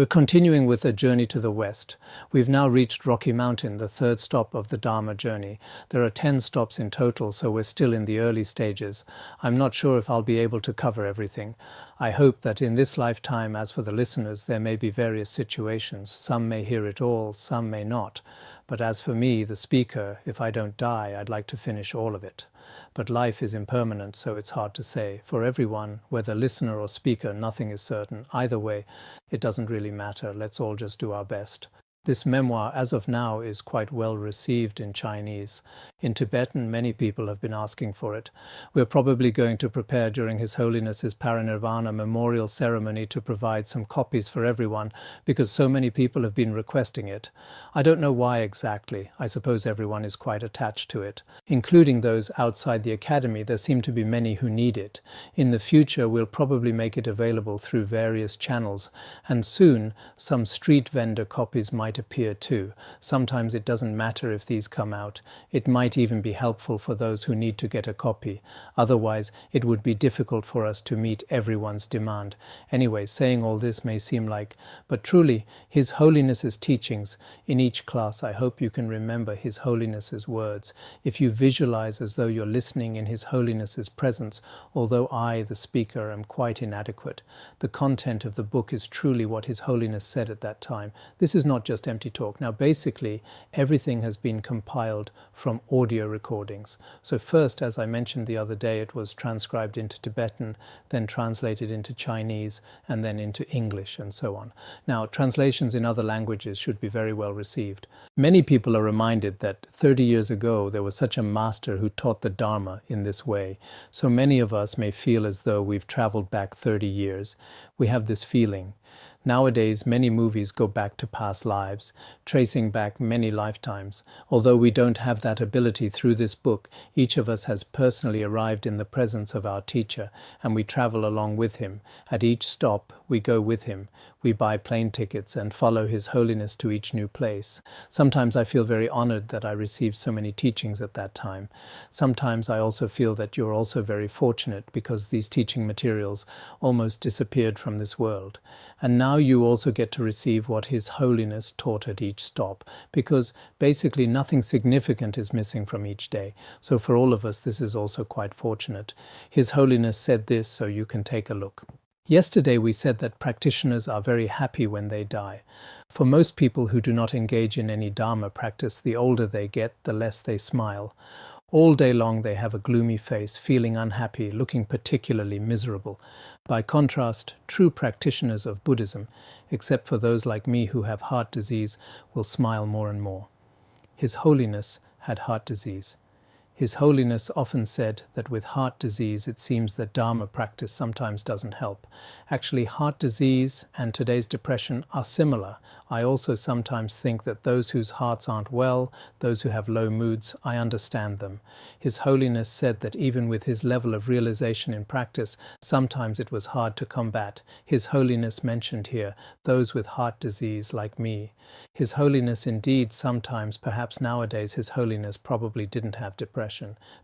We're continuing with a journey to the west. We've now reached Rocky Mountain, the third stop of the Dharma journey. There are 10 stops in total, so we're still in the early stages. I'm not sure if I'll be able to cover everything. I hope that in this lifetime, as for the listeners, there may be various situations. Some may hear it all, some may not. But as for me, the speaker, if I don't die, I'd like to finish all of it. But life is impermanent, so it's hard to say. For everyone, whether listener or speaker, nothing is certain. Either way, it doesn't really matter. Let's all just do our best. This memoir, as of now, is quite well received in Chinese. In Tibetan, many people have been asking for it. We're probably going to prepare during His Holiness's Parinirvana memorial ceremony to provide some copies for everyone, because so many people have been requesting it. I don't know why exactly. I suppose everyone is quite attached to it. Including those outside the academy, there seem to be many who need it. In the future, we'll probably make it available through various channels, and soon some street vendor copies might appear too. Sometimes it doesn't matter if these come out. It might even be helpful for those who need to get a copy. Otherwise, it would be difficult for us to meet everyone's demand. Anyway, saying all this may seem like, but truly, His Holiness's teachings. In each class, I hope you can remember His Holiness's words. If you visualize as though you're listening in His Holiness's presence, although I, the speaker, am quite inadequate. The content of the book is truly what His Holiness said at that time. This is not just empty talk. Now, basically, everything has been compiled from audio recordings. So first, as I mentioned the other day, it was transcribed into Tibetan, then translated into Chinese, and then into English, and so on. Now, translations in other languages should be very well received. Many people are reminded that 30 years ago, there was such a master who taught the Dharma in this way. So many of us may feel as though we've traveled back 30 years. We have this feeling. Nowadays, many movies go back to past lives, tracing back many lifetimes. Although we don't have that ability through this book, each of us has personally arrived in the presence of our teacher, and we travel along with him. At each stop, we go with him. We buy plane tickets and follow His Holiness to each new place. Sometimes I feel very honored that I received so many teachings at that time. Sometimes I also feel that you're also very fortunate because these teaching materials almost disappeared from this world. And now you also get to receive what His Holiness taught at each stop, because basically nothing significant is missing from each day. So for all of us, this is also quite fortunate. His Holiness said this, so you can take a look. Yesterday we said that practitioners are very happy when they die. For most people who do not engage in any Dharma practice, the older they get, the less they smile. All day long they have a gloomy face, feeling unhappy, looking particularly miserable. By contrast, true practitioners of Buddhism, except for those like me who have heart disease, will smile more and more. His Holiness had heart disease. His Holiness often said that with heart disease it seems that Dharma practice sometimes doesn't help. Actually, heart disease and today's depression are similar. I also sometimes think that those whose hearts aren't well, those who have low moods, I understand them. His Holiness said that even with his level of realization in practice, sometimes it was hard to combat. His Holiness mentioned here those with heart disease like me. His Holiness indeed sometimes, perhaps nowadays, His Holiness probably didn't have depression.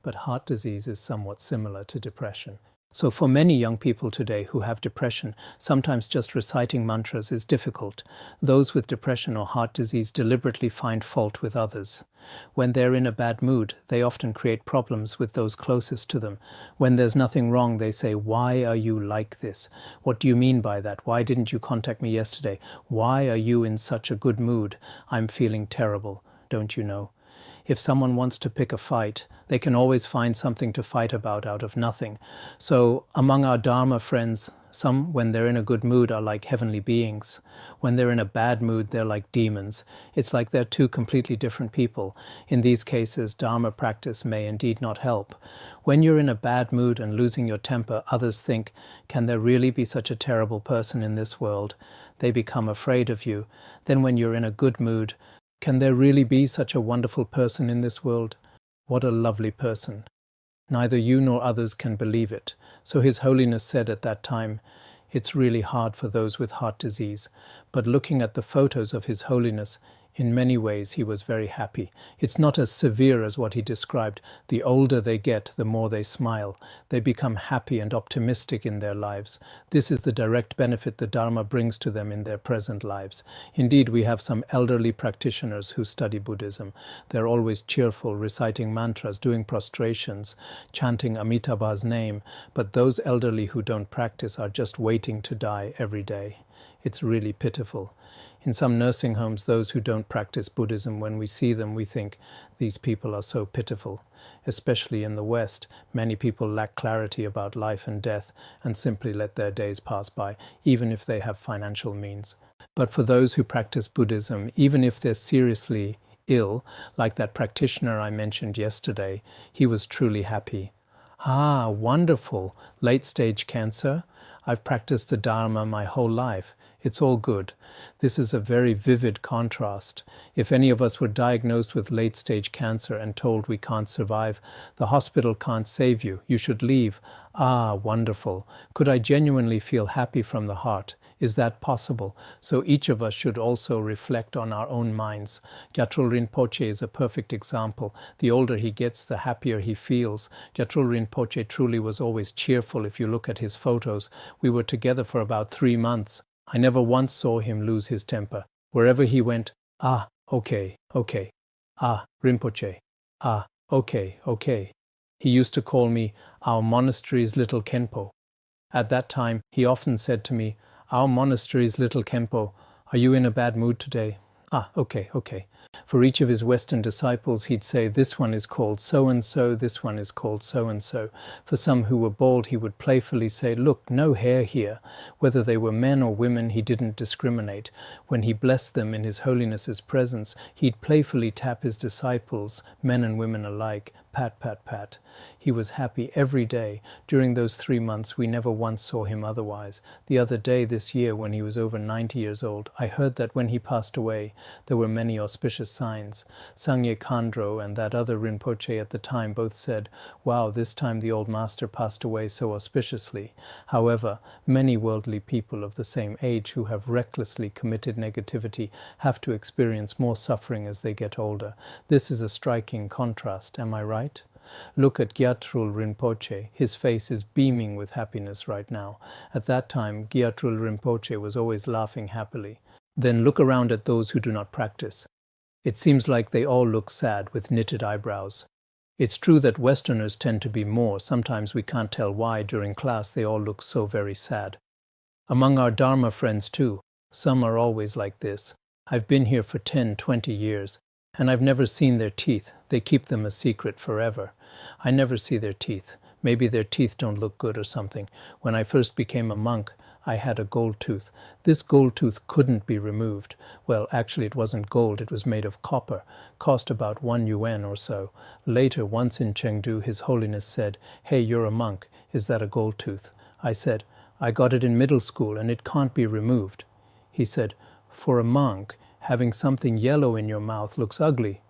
But heart disease is somewhat similar to depression. So for many young people today who have depression, sometimes just reciting mantras is difficult. Those with depression or heart disease deliberately find fault with others. When they're in a bad mood, they often create problems with those closest to them. When there's nothing wrong, they say, "Why are you like this? What do you mean by that? Why didn't you contact me yesterday? Why are you in such a good mood? I'm feeling terrible, don't you know?" If someone wants to pick a fight, they can always find something to fight about out of nothing. So among our Dharma friends, some, when they're in a good mood, are like heavenly beings. When they're in a bad mood, they're like demons. It's like they're two completely different people. In these cases, Dharma practice may indeed not help. When you're in a bad mood and losing your temper, others think, can there really be such a terrible person in this world? They become afraid of you. Then when you're in a good mood, can there really be such a wonderful person in this world? What a lovely person. Neither you nor others can believe it. So His Holiness said at that time, it's really hard for those with heart disease. But looking at the photos of His Holiness, In many ways, he was very happy. It's not as severe as what he described. The older they get, the more they smile. They become happy and optimistic in their lives. This is the direct benefit the Dharma brings to them in their present lives. Indeed, we have some elderly practitioners who study Buddhism. They're always cheerful, reciting mantras, doing prostrations, chanting Amitabha's name. But those elderly who don't practice are just waiting to die every day. It's really pitiful. In some nursing homes, those who don't practice Buddhism, when we see them, we think, these people are so pitiful. Especially in the West, many people lack clarity about life and death and simply let their days pass by, even if they have financial means. But for those who practice Buddhism, even if they're seriously ill, like that practitioner I mentioned yesterday, he was truly happy. Ah, wonderful. Late-stage cancer? I've practiced the Dharma my whole life. It's all good. This is a very vivid contrast. If any of us were diagnosed with late-stage cancer and told we can't survive, the hospital can't save you, you should leave. Ah, wonderful. Could I genuinely feel happy from the heart? Is that possible? So each of us should also reflect on our own minds. Gyatrul Rinpoche is a perfect example. The older he gets, the happier he feels. Gyatrul Rinpoche truly was always cheerful if you look at his photos. We were together for about 3 months. I never once saw him lose his temper. Wherever he went, ah, okay, okay. Ah, Rinpoche. Ah, okay, okay. He used to call me our monastery's little Khenpo. At that time, he often said to me, our monastery's little Khenpo, are you in a bad mood today? Ah, okay, okay. For each of his Western disciples, he'd say, this one is called so-and-so, this one is called so-and-so. For some who were bald, he would playfully say, look, no hair here. Whether they were men or women, he didn't discriminate. When he blessed them in His Holiness's presence, he'd playfully tap his disciples, men and women alike, pat, pat, pat. He was happy every day. During those 3 months, we never once saw him otherwise. The other day this year, when he was over 90 years old, I heard that when he passed away, there were many auspicious signs. Sangye Khandro and that other Rinpoche at the time both said, wow, this time the old master passed away so auspiciously. However, many worldly people of the same age who have recklessly committed negativity have to experience more suffering as they get older. This is a striking contrast, am I right? Look at Gyatrul Rinpoche. His face is beaming with happiness right now. At that time, Gyatrul Rinpoche was always laughing happily. Then look around at those who do not practice. It seems like they all look sad with knitted eyebrows. It's true that Westerners tend to be more. Sometimes we can't tell why during class they all look so very sad. Among our Dharma friends too, some are always like this. I've been here for 10, 20 years. And I've never seen their teeth. They keep them a secret forever. I never see their teeth. Maybe their teeth don't look good or something. When I first became a monk, I had a gold tooth. This gold tooth couldn't be removed. Well, actually it wasn't gold, it was made of copper. Cost about 1 yuan or so. Later, once in Chengdu, His Holiness said, hey, you're a monk. Is that a gold tooth? I said, I got it in middle school and it can't be removed. He said, for a monk, having something yellow in your mouth looks ugly.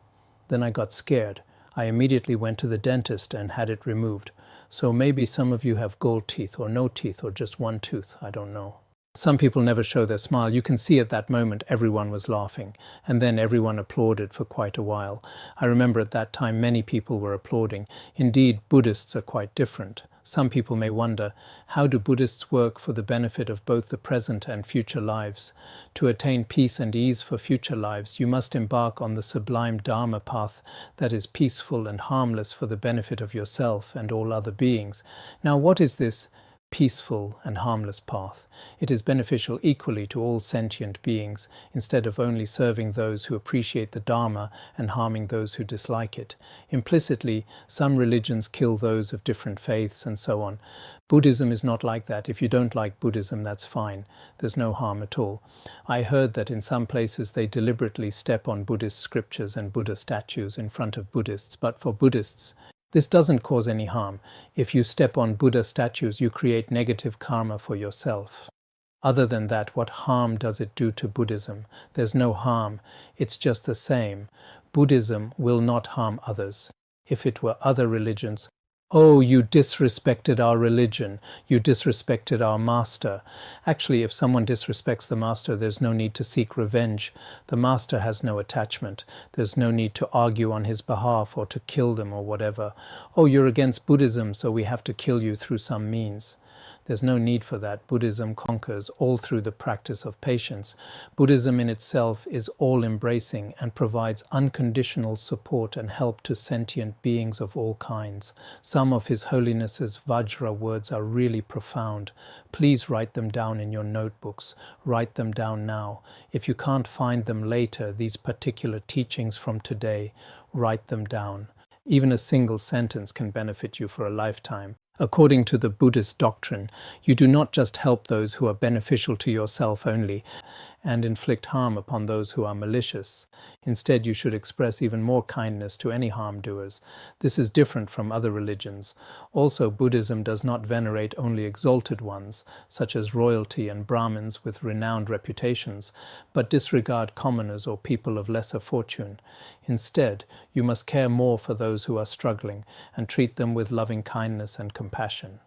Then I got scared. I immediately went to the dentist and had it removed. So maybe some of you have gold teeth or no teeth or just one tooth, I don't know. Some people never show their smile. You can see at that moment everyone was laughing, and then everyone applauded for quite a while. I remember at that time many people were applauding. Indeed, Buddhists are quite different. Some people may wonder, how do Buddhists work for the benefit of both the present and future lives? To attain peace and ease for future lives, you must embark on the sublime Dharma path that is peaceful and harmless for the benefit of yourself and all other beings. Now, what is this peaceful and harmless path? It is beneficial equally to all sentient beings, instead of only serving those who appreciate the Dharma and harming those who dislike it. Implicitly, some religions kill those of different faiths and so on. Buddhism is not like that. If you don't like Buddhism, that's fine. There's no harm at all. I heard that in some places they deliberately step on Buddhist scriptures and Buddha statues in front of Buddhists, but for Buddhists, this doesn't cause any harm. If you step on Buddha statues, you create negative karma for yourself. Other than that, what harm does it do to Buddhism? There's no harm. It's just the same. Buddhism will not harm others. If it were other religions, Oh, you disrespected our religion. You disrespected our master. Actually, if someone disrespects the master, there's no need to seek revenge. The master has no attachment. There's no need to argue on his behalf or to kill them or whatever. Oh, you're against Buddhism, so we have to kill you through some means. There's no need for that. Buddhism conquers all through the practice of patience. Buddhism in itself is all-embracing and provides unconditional support and help to sentient beings of all kinds. Some of His Holiness's Vajra words are really profound. Please write them down in your notebooks. Write them down now. If you can't find them later, these particular teachings from today, write them down. Even a single sentence can benefit you for a lifetime. According to the Buddhist doctrine, you do not just help those who are beneficial to yourself only and inflict harm upon those who are malicious. Instead, you should express even more kindness to any harm doers. This is different from other religions. Also, Buddhism does not venerate only exalted ones, such as royalty and Brahmins with renowned reputations, but disregard commoners or people of lesser fortune. Instead, you must care more for those who are struggling and treat them with loving kindness and compassion.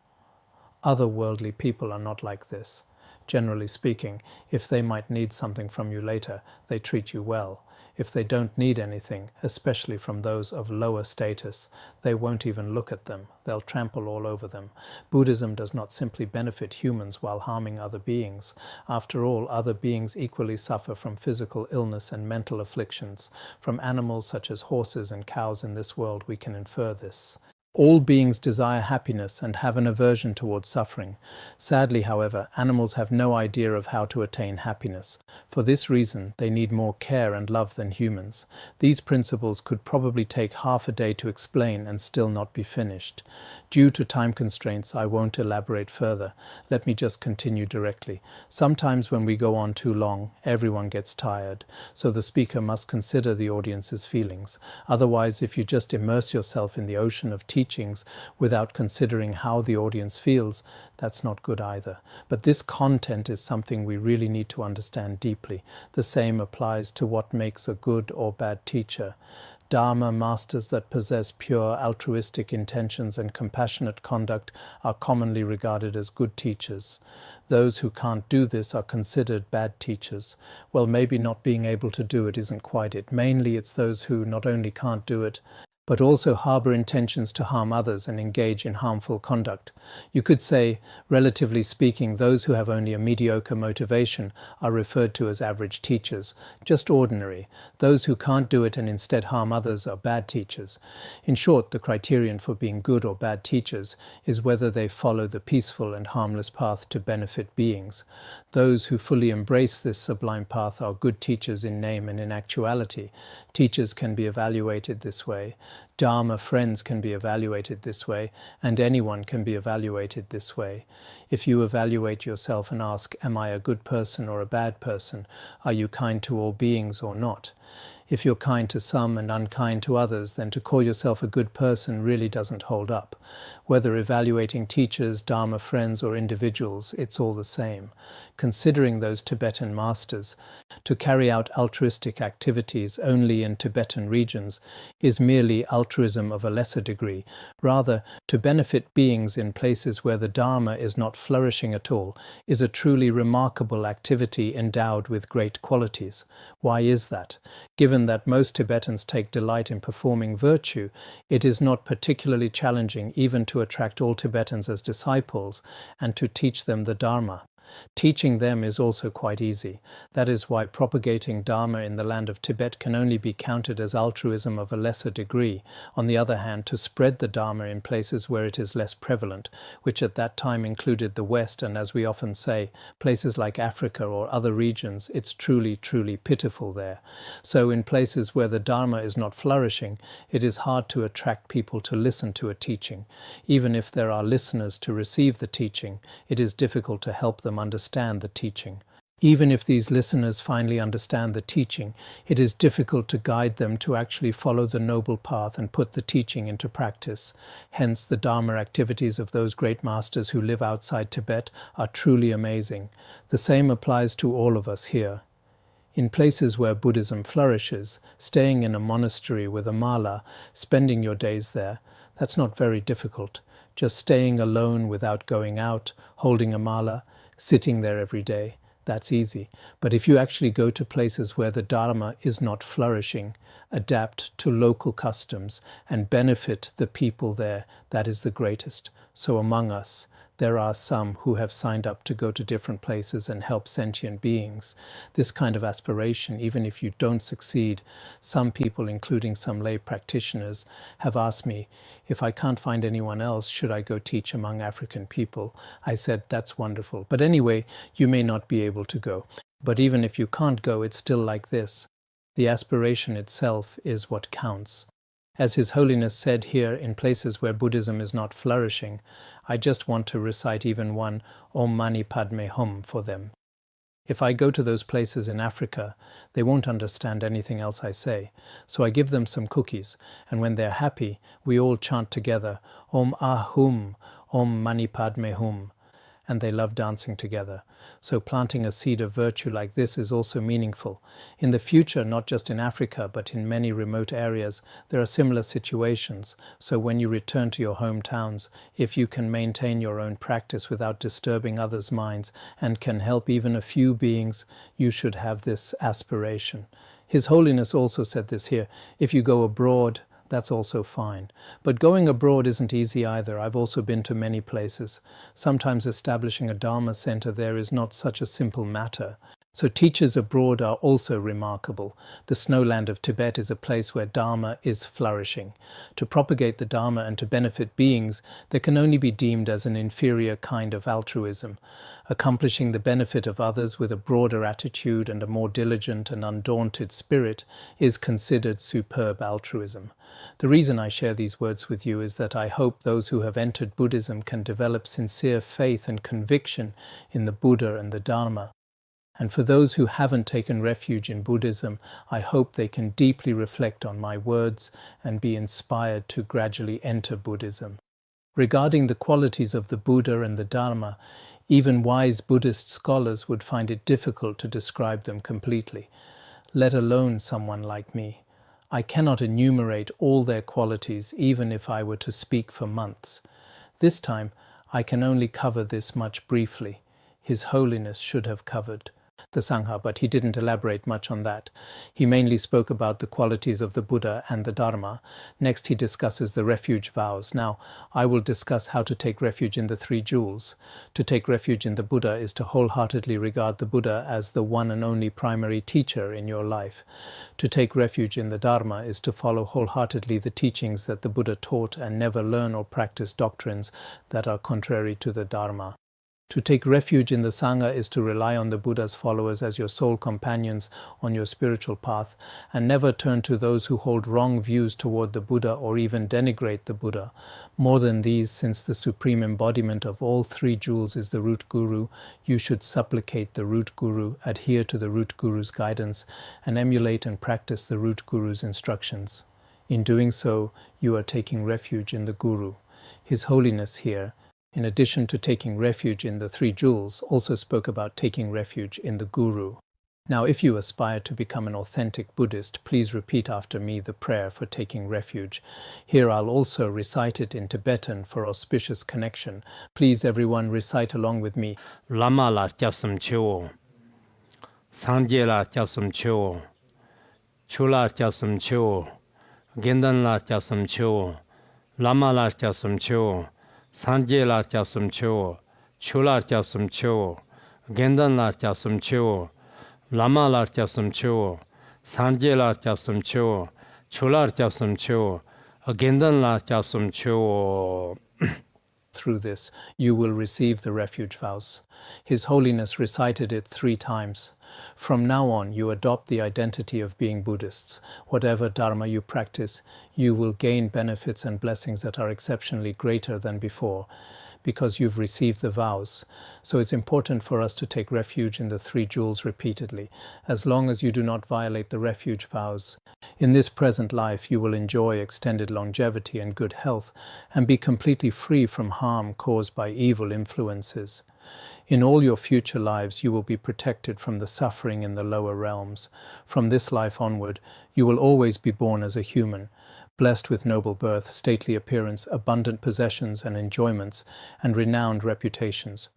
Other worldly people are not like this. Generally speaking, if they might need something from you later, they treat you well. If they don't need anything, especially from those of lower status, they won't even look at them. They'll trample all over them. Buddhism does not simply benefit humans while harming other beings. After all, other beings equally suffer from physical illness and mental afflictions. From animals such as horses and cows in this world, we can infer this. All beings desire happiness and have an aversion towards suffering. Sadly, however, animals have no idea of how to attain happiness. For this reason, they need more care and love than humans. These principles could probably take half a day to explain and still not be finished. Due to time constraints, I won't elaborate further. Let me just continue directly. Sometimes when we go on too long, everyone gets tired, so the speaker must consider the audience's feelings. Otherwise, if you just immerse yourself in the ocean of teachings without considering how the audience feels, that's not good either. But this content is something we really need to understand deeply. The same applies to what makes a good or bad teacher. Dharma masters that possess pure altruistic intentions and compassionate conduct are commonly regarded as good teachers. Those who can't do this are considered bad teachers. Well, maybe not being able to do it isn't quite it. Mainly it's those who not only can't do it, but also harbor intentions to harm others and engage in harmful conduct. You could say, relatively speaking, those who have only a mediocre motivation are referred to as average teachers, just ordinary. Those who can't do it and instead harm others are bad teachers. In short, the criterion for being good or bad teachers is whether they follow the peaceful and harmless path to benefit beings. Those who fully embrace this sublime path are good teachers in name and in actuality. Teachers can be evaluated this way. Dharma friends can be evaluated this way, and anyone can be evaluated this way. If you evaluate yourself and ask, am I a good person or a bad person? Are you kind to all beings or not? If you're kind to some and unkind to others, then to call yourself a good person really doesn't hold up. Whether evaluating teachers, Dharma friends, or individuals, it's all the same. Considering those Tibetan masters, to carry out altruistic activities only in Tibetan regions is merely altruism of a lesser degree. Rather, to benefit beings in places where the Dharma is not flourishing at all is a truly remarkable activity endowed with great qualities. Why is that? Given that most Tibetans take delight in performing virtue, it is not particularly challenging even to attract all Tibetans as disciples and to teach them the Dharma. Teaching them is also quite easy. That is why propagating Dharma in the land of Tibet can only be counted as altruism of a lesser degree. On the other hand, to spread the Dharma in places where it is less prevalent, which at that time included the West and, as we often say, places like Africa or other regions, it's truly, truly pitiful there. So in places where the Dharma is not flourishing, it is hard to attract people to listen to a teaching. Even if there are listeners to receive the teaching, it is difficult to help them understand the teaching. Even if these listeners finally understand the teaching, it is difficult to guide them to actually follow the noble path and put the teaching into practice. Hence, the Dharma activities of those great masters who live outside Tibet are truly amazing. The same applies to all of us here. In places where Buddhism flourishes, staying in a monastery with a mala, spending your days there, That's not very difficult. Just staying alone without going out, holding a mala, sitting there every day. That's easy. But if you actually go to places where the Dharma is not flourishing, adapt to local customs and benefit the people there, that is the greatest. So among us, there are some who have signed up to go to different places and help sentient beings. This kind of aspiration, even if you don't succeed, some people, including some lay practitioners, have asked me, if I can't find anyone else, should I go teach among African people? I said, that's wonderful. But anyway, you may not be able to go. But even if you can't go, it's still like this. The aspiration itself is what counts. As His Holiness said here, in places where Buddhism is not flourishing, I just want to recite even one Om Mani Padme Hum for them. If I go to those places in Africa, they won't understand anything else I say. So I give them some cookies, and when they're happy, we all chant together, Om Ahum, Om Mani Padme Hum. And they love dancing together. So planting a seed of virtue like this is also meaningful. In the future, not just in Africa, but in many remote areas, there are similar situations. So when you return to your hometowns, if you can maintain your own practice without disturbing others' minds and can help even a few beings, you should have this aspiration. His Holiness also said this here, if you go abroad, that's also fine. But going abroad isn't easy either. I've also been to many places. Sometimes establishing a Dharma center there is not such a simple matter. So teachers abroad are also remarkable. The snowland of Tibet is a place where Dharma is flourishing. To propagate the Dharma and to benefit beings, there can only be deemed as an inferior kind of altruism. Accomplishing the benefit of others with a broader attitude and a more diligent and undaunted spirit is considered superb altruism. The reason I share these words with you is that I hope those who have entered Buddhism can develop sincere faith and conviction in the Buddha and the Dharma. And for those who haven't taken refuge in Buddhism, I hope they can deeply reflect on my words and be inspired to gradually enter Buddhism. Regarding the qualities of the Buddha and the Dharma, even wise Buddhist scholars would find it difficult to describe them completely, let alone someone like me. I cannot enumerate all their qualities even if I were to speak for months. This time, I can only cover this much briefly. His Holiness should have covered the Sangha, but he didn't elaborate much on that. He mainly spoke about the qualities of the Buddha and the Dharma. Next, he discusses the refuge vows. Now, I will discuss how to take refuge in the three jewels. To take refuge in the Buddha is to wholeheartedly regard the Buddha as the one and only primary teacher in your life. To take refuge in the Dharma is to follow wholeheartedly the teachings that the Buddha taught and never learn or practice doctrines that are contrary to the Dharma. To take refuge in the Sangha is to rely on the Buddha's followers as your sole companions on your spiritual path and never turn to those who hold wrong views toward the Buddha or even denigrate the Buddha. More than these, since the supreme embodiment of all three jewels is the root guru, you should supplicate the root guru, adhere to the root guru's guidance, and emulate and practice the root guru's instructions. In doing so, you are taking refuge in the Guru. His Holiness here, in addition to taking refuge in the three jewels, also spoke about taking refuge in the Guru. Now, if you aspire to become an authentic Buddhist, please repeat after me the prayer for taking refuge. Here I'll also recite it in Tibetan for auspicious connection. Please everyone recite along with me. Lama la japsam cheo, Sangye la japsam cheo, Chula japsam cheo, Gendan la japsam cheo, Lama la japsam cheo, Sangye la japsam cheo, Chula japsam cheo, Gendan la japsam cheo, Lama la japsam cheo, Sangye la japsam cheo, Chula japsam cheo, Gendan la japsam cheo. Through this, you will receive the refuge vows. His Holiness recited it 3 times. From now on, you adopt the identity of being Buddhists. Whatever Dharma you practice, you will gain benefits and blessings that are exceptionally greater than before, because you've received the vows. So it's important for us to take refuge in the 3 jewels repeatedly, as long as you do not violate the refuge vows. In this present life, you will enjoy extended longevity and good health, and be completely free from harm caused by evil influences. In all your future lives, you will be protected from the suffering in the lower realms. From this life onward, you will always be born as a human, blessed with noble birth, stately appearance, abundant possessions and enjoyments, and renowned reputations.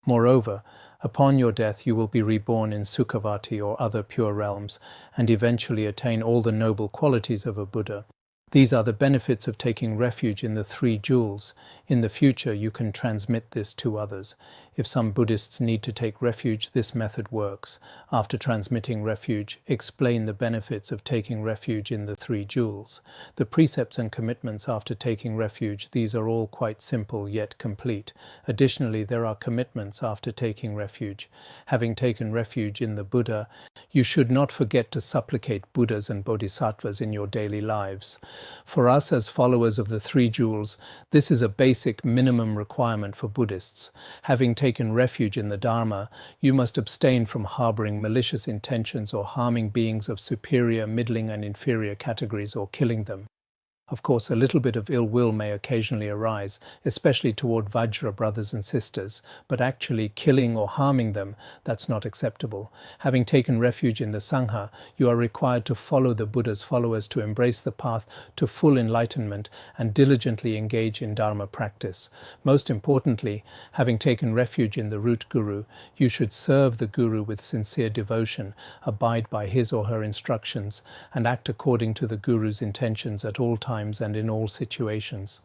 Moreover, upon your death you will be reborn in Sukhavati or other pure realms, and eventually attain all the noble qualities of a Buddha. These are the benefits of taking refuge in the three jewels. In the future, you can transmit this to others. If some Buddhists need to take refuge, this method works. After transmitting refuge, explain the benefits of taking refuge in the three jewels. The precepts and commitments after taking refuge, these are all quite simple yet complete. Additionally, there are commitments after taking refuge. Having taken refuge in the Buddha, you should not forget to supplicate Buddhas and Bodhisattvas in your daily lives. For us as followers of the three jewels, this is a basic minimum requirement for Buddhists. Having taken refuge in the Dharma, you must abstain from harboring malicious intentions or harming beings of superior, middling and inferior categories or killing them. Of course, a little bit of ill will may occasionally arise, especially toward Vajra brothers and sisters, but actually killing or harming them, that's not acceptable. Having taken refuge in the Sangha, you are required to follow the Buddha's followers to embrace the path to full enlightenment and diligently engage in Dharma practice. Most importantly, having taken refuge in the root Guru, you should serve the Guru with sincere devotion, abide by his or her instructions, and act according to the Guru's intentions at all times and in all situations.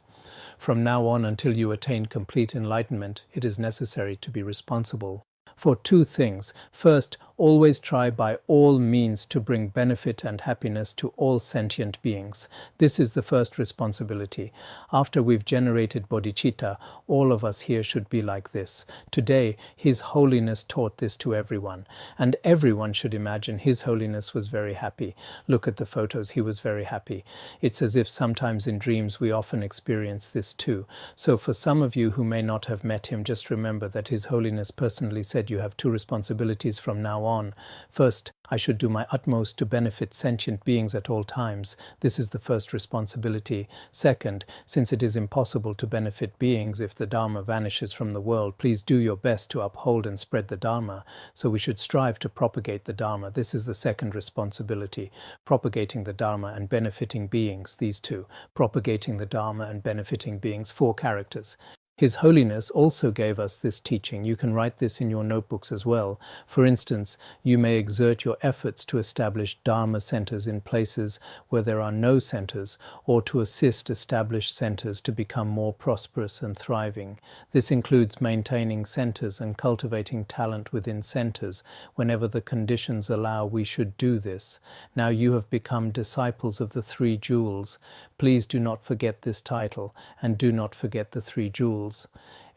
From now on until you attain complete enlightenment, it is necessary to be responsible for two things. First, always try by all means to bring benefit and happiness to all sentient beings. This is the first responsibility. After we've generated bodhicitta, all of us here should be like this. Today, His Holiness taught this to everyone, and everyone should imagine His Holiness was very happy. Look at the photos, he was very happy. It's as if sometimes in dreams we often experience this too. So for some of you who may not have met him, just remember that His Holiness personally said you have two responsibilities from now on. First, I should do my utmost to benefit sentient beings at all times. This is the first responsibility. Second, since it is impossible to benefit beings if the Dharma vanishes from the world, please do your best to uphold and spread the Dharma. So we should strive to propagate the Dharma. This is the second responsibility. Propagating the Dharma and benefiting beings, these two. Propagating the Dharma and benefiting beings, 4 characters. His Holiness also gave us this teaching. You can write this in your notebooks as well. For instance, you may exert your efforts to establish Dharma centers in places where there are no centers, or to assist established centers to become more prosperous and thriving. This includes maintaining centers and cultivating talent within centers. Whenever the conditions allow, we should do this. Now you have become disciples of the three jewels. Please do not forget this title, and do not forget the three jewels.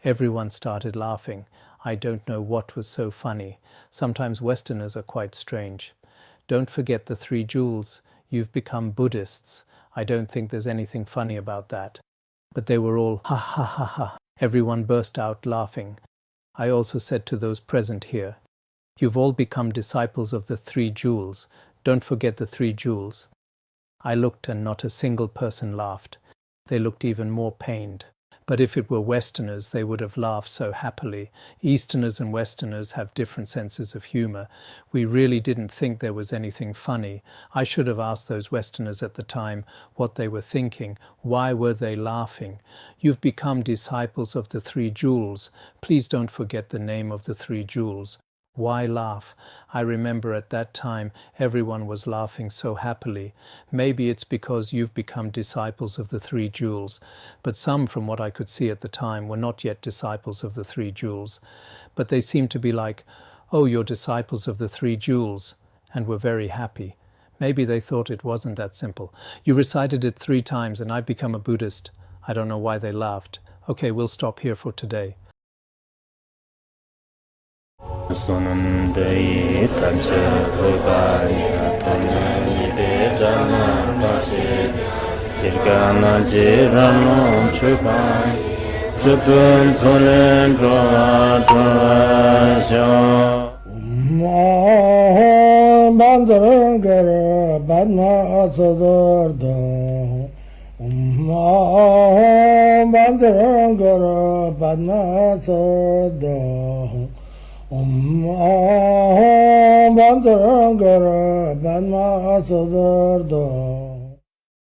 Everyone started laughing. I don't know what was so funny. Sometimes Westerners are quite strange. Don't forget the three jewels. You've become Buddhists. I don't think there's anything funny about that. But they were all ha ha ha ha. Everyone burst out laughing. I also said to those present here, you've all become disciples of the three jewels. Don't forget the three jewels. I looked and not a single person laughed. They looked even more pained. But if it were Westerners, they would have laughed so happily. Easterners and Westerners have different senses of humor. We really didn't think there was anything funny. I should have asked those Westerners at the time what they were thinking. Why were they laughing? You've become disciples of the three jewels. Please don't forget the name of the three jewels. Why laugh? I remember at that time everyone was laughing so happily. Maybe it's because you've become disciples of the three jewels, but some, from what I could see at the time, were not yet disciples of the three jewels. But they seemed to be like, oh, you're disciples of the three jewels, and were very happy. Maybe they thought it wasn't that simple. You recited it 3 times and I've become a Buddhist. I don't know why they laughed. Okay, we'll stop here for today. Sonandai tamse rogaya tonani de jana pase kirgana jirano chupai chupun solen droa droa ma bandarangara badna asadar da Bandara Padma Sada Bandara Padma Sada